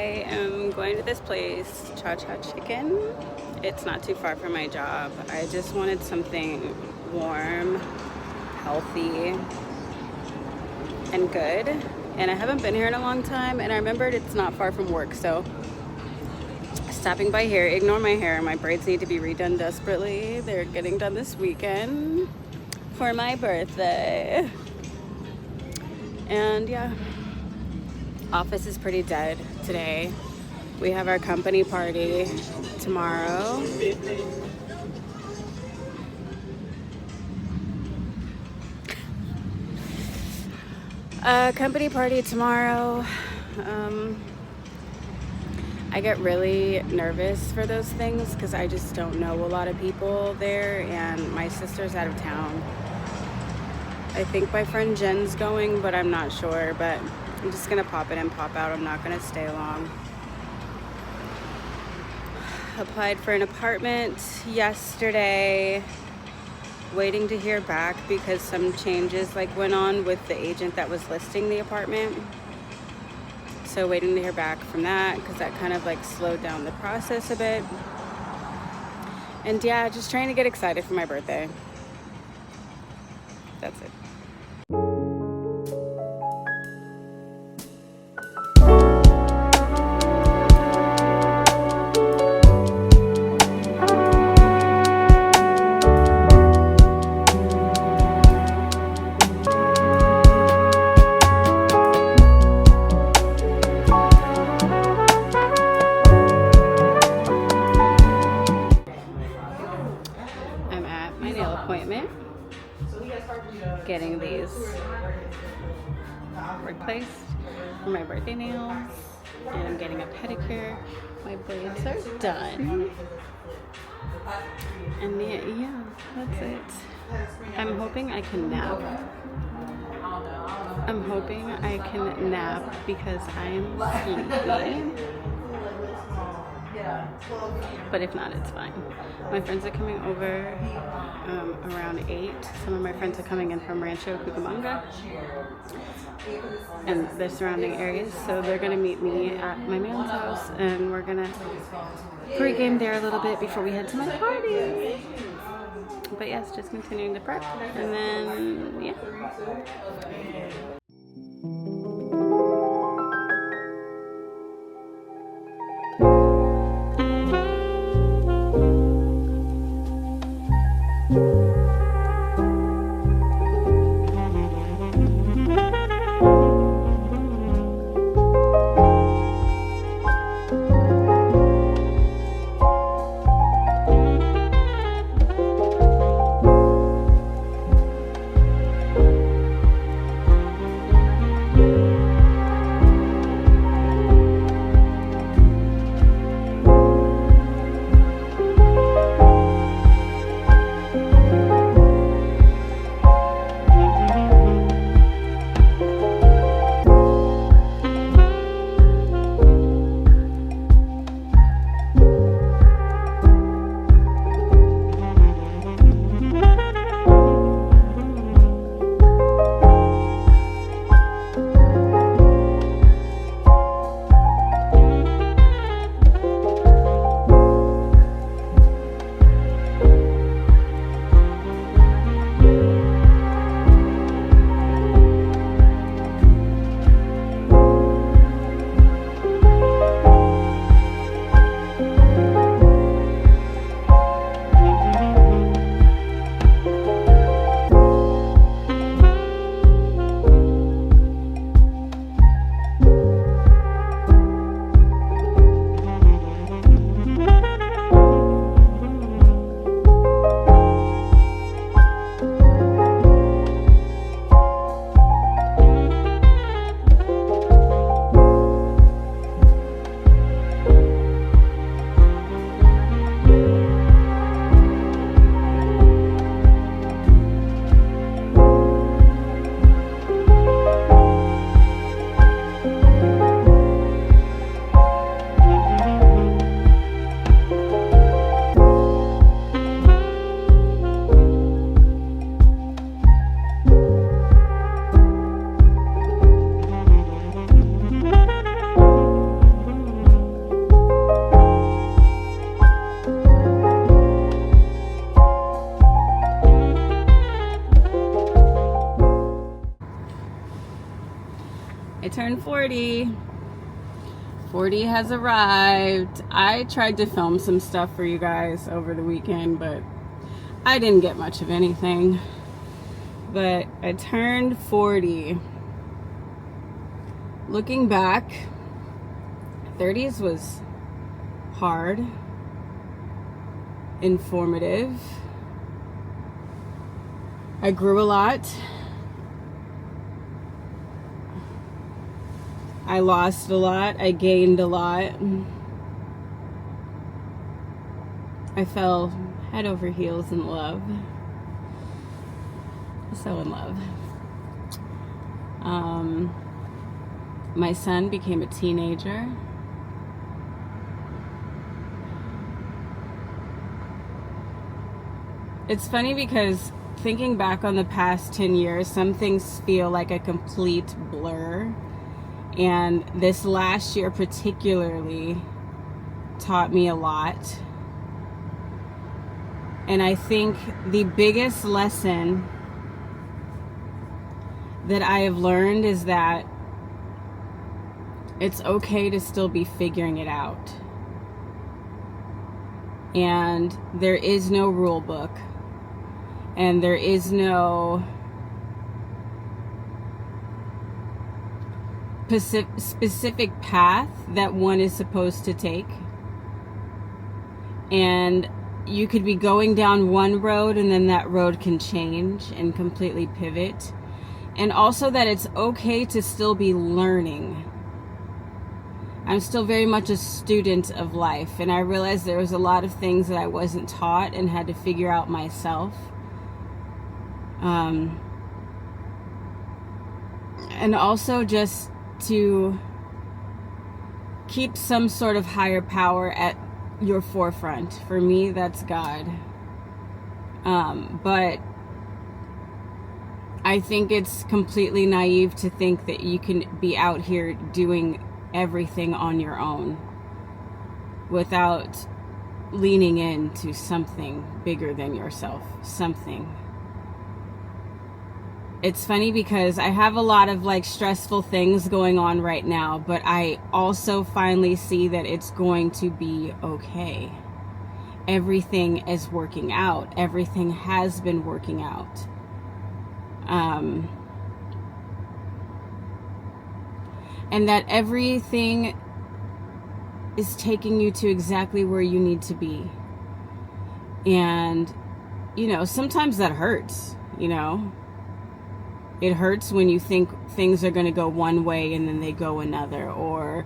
I am going to this place, Cha Cha Chicken. It's not too far from my job. I just wanted something warm, healthy, and good. And I haven't been here in a long time, and I remembered it's not far from work, so stopping by here. Ignore my hair. My braids need to be redone desperately. They're getting done this weekend for my birthday. And yeah, office is pretty dead today. We have our company party tomorrow. Company party tomorrow. I get really nervous for those things because I just don't know a lot of people there, and my sister's out of town. I think my friend Jen's going, but I'm not sure. But I'm just gonna pop in and pop out. I'm not gonna stay long. Applied for an apartment yesterday. Waiting to hear back because some changes went on with the agent that was listing the apartment. So waiting to hear back from that because that kind of slowed down the process a bit. And yeah, just trying to get excited for my birthday. That's it. Appointment, getting these replaced for my birthday nails, and I'm getting a pedicure. My braids are done, and yeah, that's it. I'm hoping I can nap. Because I'm sleepy. But if not, it's fine. My friends are coming over around 8. Some of my friends are coming in from Rancho Cucamonga and the surrounding areas, so they're gonna meet me at my man's house, and we're gonna pregame there a little bit before we head to my party. But yes, just continuing to prep, and then yeah. I turned 40. 40 has arrived. I tried to film some stuff for you guys over the weekend, but I didn't get much of anything. But I turned 40. Looking back, 30s was hard, informative. I grew a lot. I lost a lot. I gained a lot. I fell head over heels in love. So in love. My son became a teenager. It's funny because thinking back on the past 10 years, some things feel like a complete blur. And this last year particularly taught me a lot. And I think the biggest lesson that I have learned is that it's okay to still be figuring it out. And there is no rule book. And there is no specific path that one is supposed to take. And you could be going down one road and then that road can change and completely pivot. And also that it's okay to still be learning. I'm still very much a student of life, and I realized there was a lot of things that I wasn't taught and had to figure out myself. And also just to keep some sort of higher power at your forefront. For me, that's God. But I think it's completely naive to think that you can be out here doing everything on your own without leaning into something bigger than yourself. Something. It's funny because I have a lot of like stressful things going on right now, but I also finally see that it's going to be okay. Everything is working out. Everything has been working out. And that everything is taking you to exactly where you need to be. And, you know, sometimes that hurts, you know. It hurts when you think things are going to go one way and then they go another. Or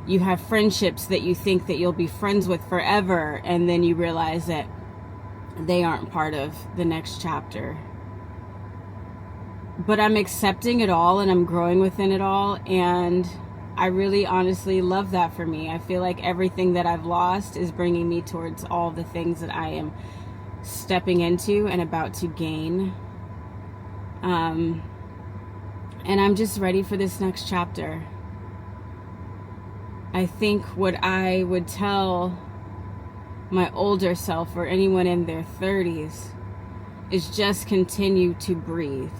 you have friendships that you think that you'll be friends with forever, and then you realize that they aren't part of the next chapter. But I'm accepting it all and I'm growing within it all, and I really honestly love that for me. I feel like everything that I've lost is bringing me towards all the things that I am stepping into and about to gain. And I'm just ready for this next chapter. I think what I would tell my older self or anyone in their 30s is just continue to breathe.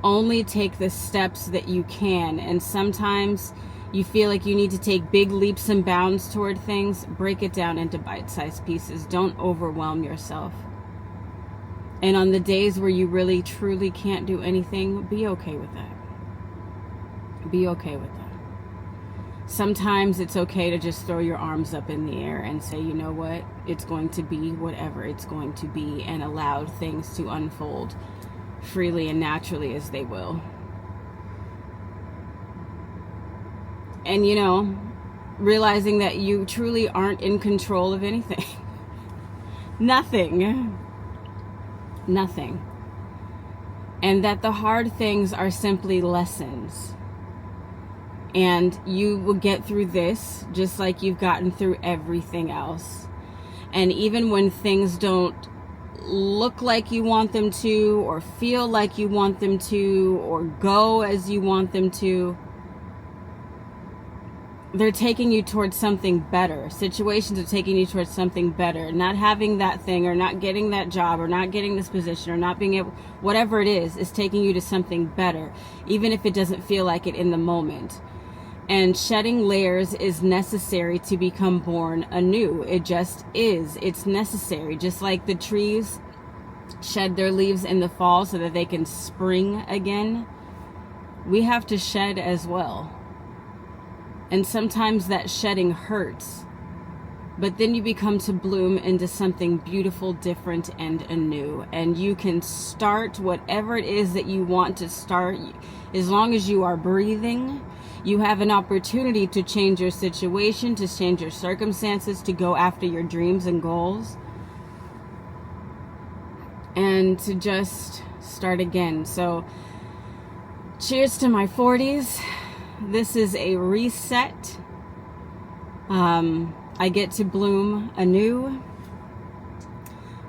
Only take the steps that you can. And sometimes you feel like you need to take big leaps and bounds toward things. Break it down into bite-sized pieces. Don't overwhelm yourself. And on the days where you really, truly can't do anything, be okay with that. Be okay with that. Sometimes it's okay to just throw your arms up in the air and say, you know what? It's going to be whatever it's going to be, and allow things to unfold freely and naturally as they will. And, you know, realizing that you truly aren't in control of anything. Nothing. And that the hard things are simply lessons. And you will get through this just like you've gotten through everything else. And even when things don't look like you want them to, or feel like you want them to, or go as you want them to, they're taking you towards something better. Situations are taking you towards something better. Not having that thing, or not getting that job, or not getting this position, or not being able, whatever it is taking you to something better, even if it doesn't feel like it in the moment. And shedding layers is necessary to become born anew. It just is. It's necessary. Just like the trees shed their leaves in the fall so that they can spring again, we have to shed as well. And sometimes that shedding hurts, but then you become to bloom into something beautiful, different, and anew. And you can start whatever it is that you want to start. As long as you are breathing, you have an opportunity to change your situation, to change your circumstances, to go after your dreams and goals, and to just start again. So cheers to my 40s. This is a reset. I get to bloom anew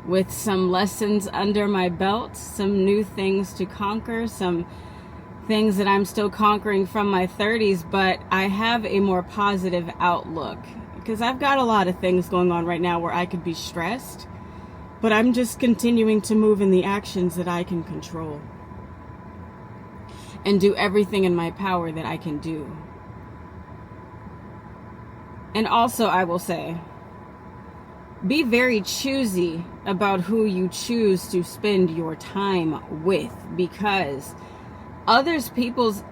with some lessons under my belt, some new things to conquer, some things that I'm still conquering from my 30s, but I have a more positive outlook because I've got a lot of things going on right now where I could be stressed, but I'm just continuing to move in the actions that I can control and do everything in my power that I can do. And also, I will say, be very choosy about who you choose to spend your time with, because other people's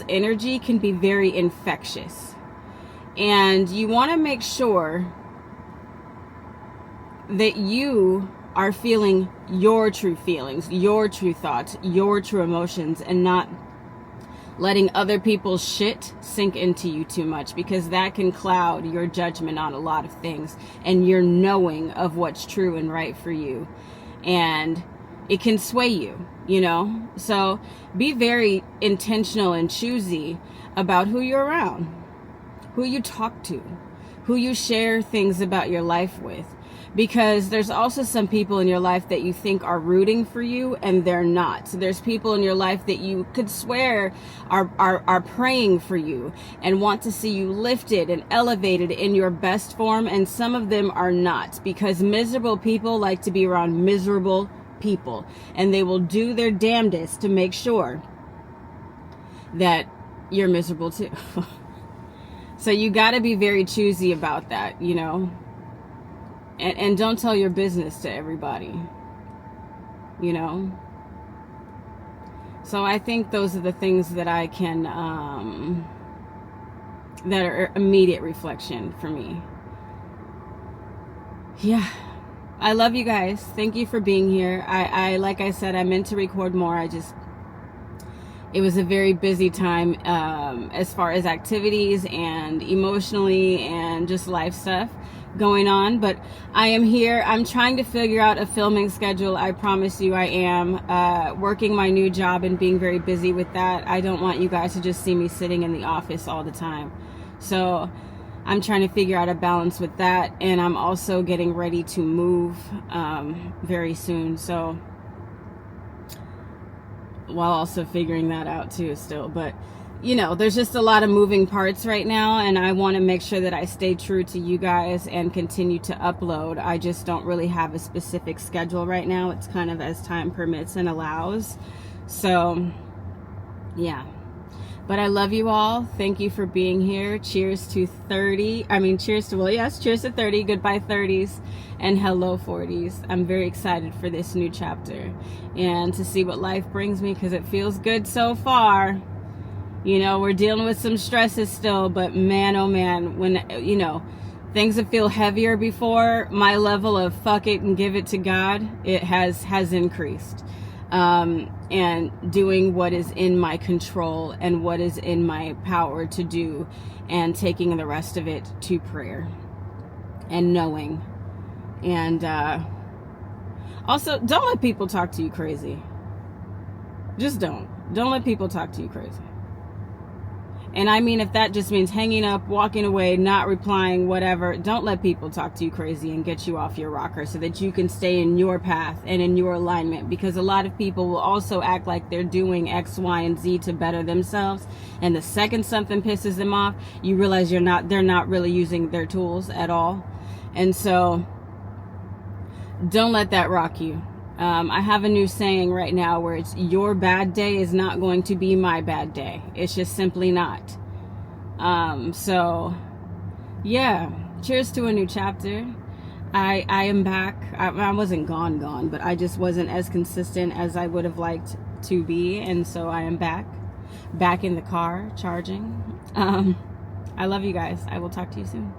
energy can be very infectious. And you want to make sure that you are feeling your true feelings, your true thoughts, your true emotions, and not letting other people's shit sink into you too much, because that can cloud your judgment on a lot of things and your knowing of what's true and right for you. And it can sway you, you know? So be very intentional and choosy about who you're around, who you talk to, who you share things about your life with. Because there's also some people in your life that you think are rooting for you, and they're not. So there's people in your life that you could swear are praying for you and want to see you lifted and elevated in your best form, and some of them are not, because miserable people like to be around miserable people, and they will do their damnedest to make sure that you're miserable too. So you got to be very choosy about that, you know. And don't tell your business to everybody, you know. So I think those are the things that I can, that are immediate reflection for me. Yeah. I love you guys. Thank you for being here. I like I said, I meant to record more. It was a very busy time, as far as activities and emotionally and just life stuff going on, but I am here. I'm trying to figure out a filming schedule. I promise you I am, working my new job and being very busy with that. I don't want you guys to just see me sitting in the office all the time. So I'm trying to figure out a balance with that, and I'm also getting ready to move very soon, so while also figuring that out too still. But you know, there's just a lot of moving parts right now, and I want to make sure that I stay true to you guys and continue to upload. I just don't really have a specific schedule right now. It's kind of as time permits and allows. So yeah, but I love you all. Thank you for being here. Cheers to 30. Cheers to 30. Goodbye 30s, and hello 40s. I'm very excited for this new chapter and to see what life brings me, because it feels good so far. You know, we're dealing with some stresses still, but man, oh man, when, you know, things that feel heavier before, my level of fuck it and give it to God, it has increased. And doing what is in my control and what is in my power to do, and taking the rest of it to prayer and knowing. And also, don't let people talk to you crazy. Just don't let people talk to you crazy. And I mean, if that just means hanging up, walking away, not replying, whatever, don't let people talk to you crazy and get you off your rocker so that you can stay in your path and in your alignment. Because a lot of people will also act like they're doing X, Y, and Z to better themselves. And the second something pisses them off, you realize they're not really using their tools at all. And so don't let that rock you. I have a new saying right now where it's, your bad day is not going to be my bad day. It's just simply not. So yeah, cheers to a new chapter. I am back. I wasn't gone, but I just wasn't as consistent as I would have liked to be. And so I am back in the car charging. I love you guys. I will talk to you soon.